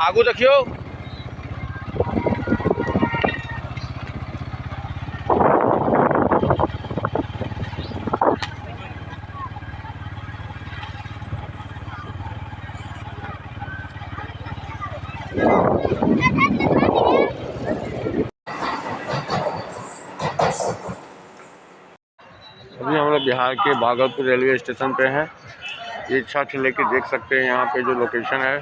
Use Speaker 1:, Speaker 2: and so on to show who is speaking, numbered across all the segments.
Speaker 1: आगू देखियो। अभी हम लोग बिहार के भागलपुर रेलवे स्टेशन पे हैं। ये छत लेके देख सकते हैं, यहाँ पे जो लोकेशन है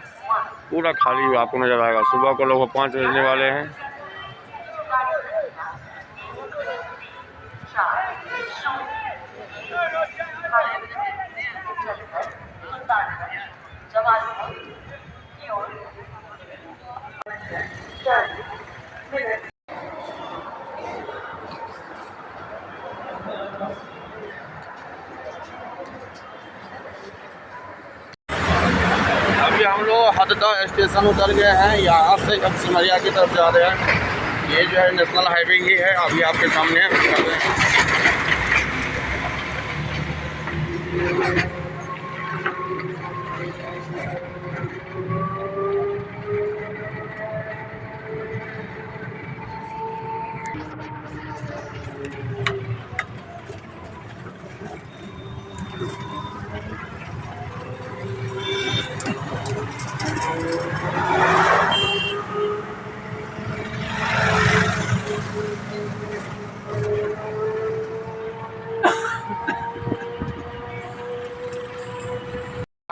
Speaker 1: पूरा खाली आपको नजर आएगा। सुबह को लगभग 5 बजने वाले हैं। अभी हम लोग हददा स्टेशन उतर गए हैं। यहाँ से अब सिमरिया की तरफ जा रहे हैं। ये जो है नेशनल हाईवे ही है, अभी आपके सामने कर रहे हैं।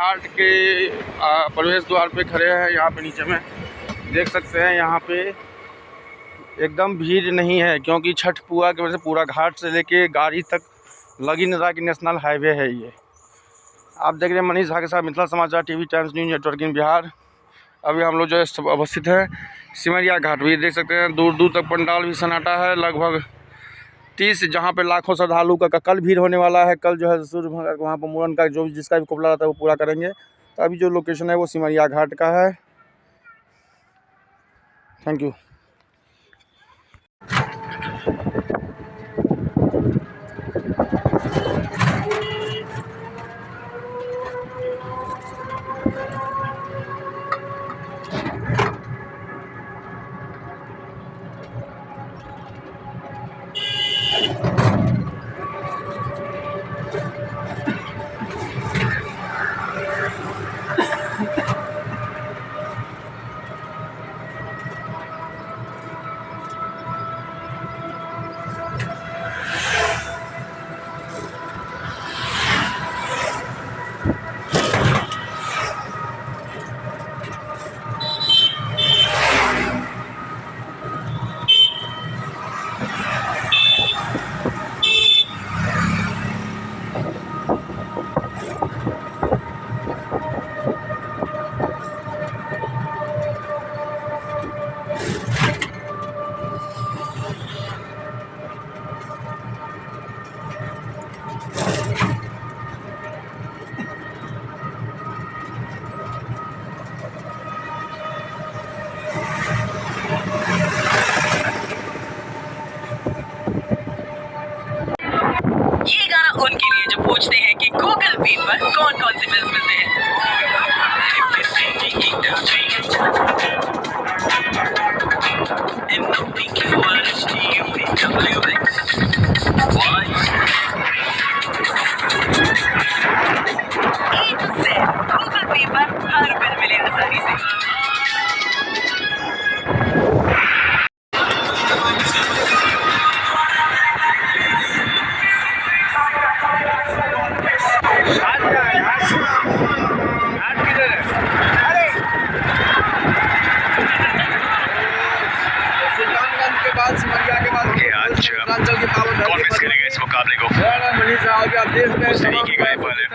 Speaker 1: घाट के प्रवेश द्वार पे खड़े हैं। यहाँ पे नीचे में देख सकते हैं, यहाँ पे एकदम भीड़ नहीं है, क्योंकि छठ पूजा की वजह से पूरा घाट से लेके गाड़ी तक लगी नजर की नेशनल हाईवे है ये। आप देख रहे हैं मनीष झा के साथ मिथिला समाचार टीवी टाइम्स न्यूज नेटवर्क इन बिहार। अभी हम लोग जो है अवस्थित है सिमरिया घाट भी देख सकते हैं। दूर दूर तक पंडाल भी सन्नाटा है। लगभग 30 जहाँ पे लाखों श्रद्धालु का कल भीड़ होने वाला है। कल जो है सूर्य वहाँ पर मुरन का जो जिसका भी कोपला रहता है वो पूरा करेंगे। तो अभी जो लोकेशन है वो सिमरिया घाट का है। Thank you.
Speaker 2: उनके लिए जो पूछते हैं कि गूगल पे पर कौन कौन से बिल्स मिलते हैं। गूगल पे पर हर बिल मिले आसानी से।
Speaker 3: कौन मिस करेगा इस मुकाबले को?
Speaker 1: मनीष झा आप देख रहे हैं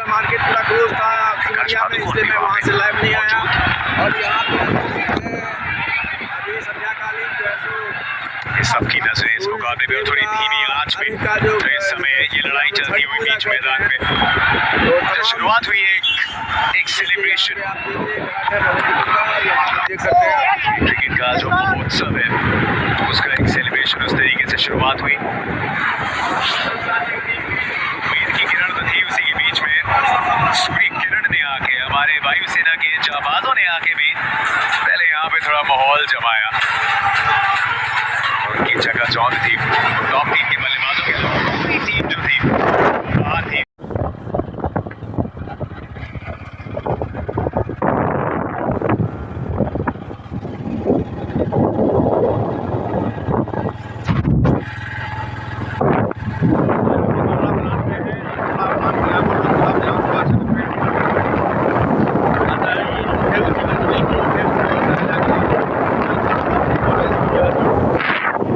Speaker 1: मार्केट पूरा क्लोज था सिमरिया में, इसलिए मैं वहाँ से लाइव नहीं आया। और यहाँ पे अभी संध्याकालीन जो है
Speaker 3: सबकी नजरें इस मुकाबले में थोड़ी धीमी आंच में, तो इस समय ये लड़ाई चलती हुई बीच मैदान में तो शुरुआत हुई एक सेलिब्रेशन। क्रिकेट का जो महोत्सव है उसका एक सेलिब्रेशन उस तरीके से शुरुआत हुई। उम्मीद की किरण तो थी उसी के बीच में सूर्य किरण ने आके हमारे हमारे वायुसेना के जाबाजों ने आके भी पहले यहाँ पे थोड़ा माहौल जमाया। उनकी चकाचौंध थी टॉप टीम के बल्लेबाजों के अलावा पूरी टीम जो थी बाहर थी।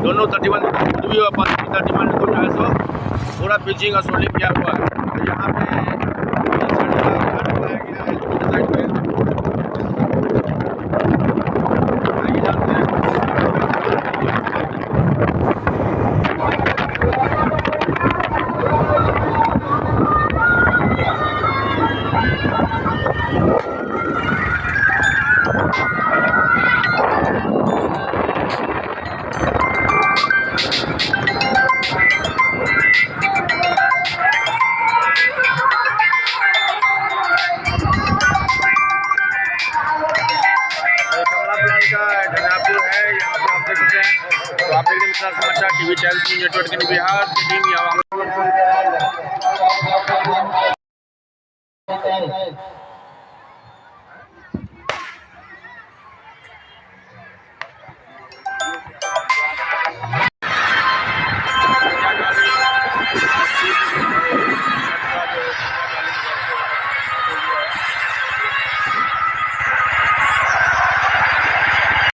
Speaker 1: दोनों 31 पूर्वी और पश्चिमी 31 को जो है सो पूरा पिचिंग और सोलिंग किया हुआ है। तो यहाँ पे साइड पे आइए जानते हैं। तो आप देख रहे हैं मिथिला समाचार टीवी चैनल नेटवर्क इन बिहार की टीम यहाँ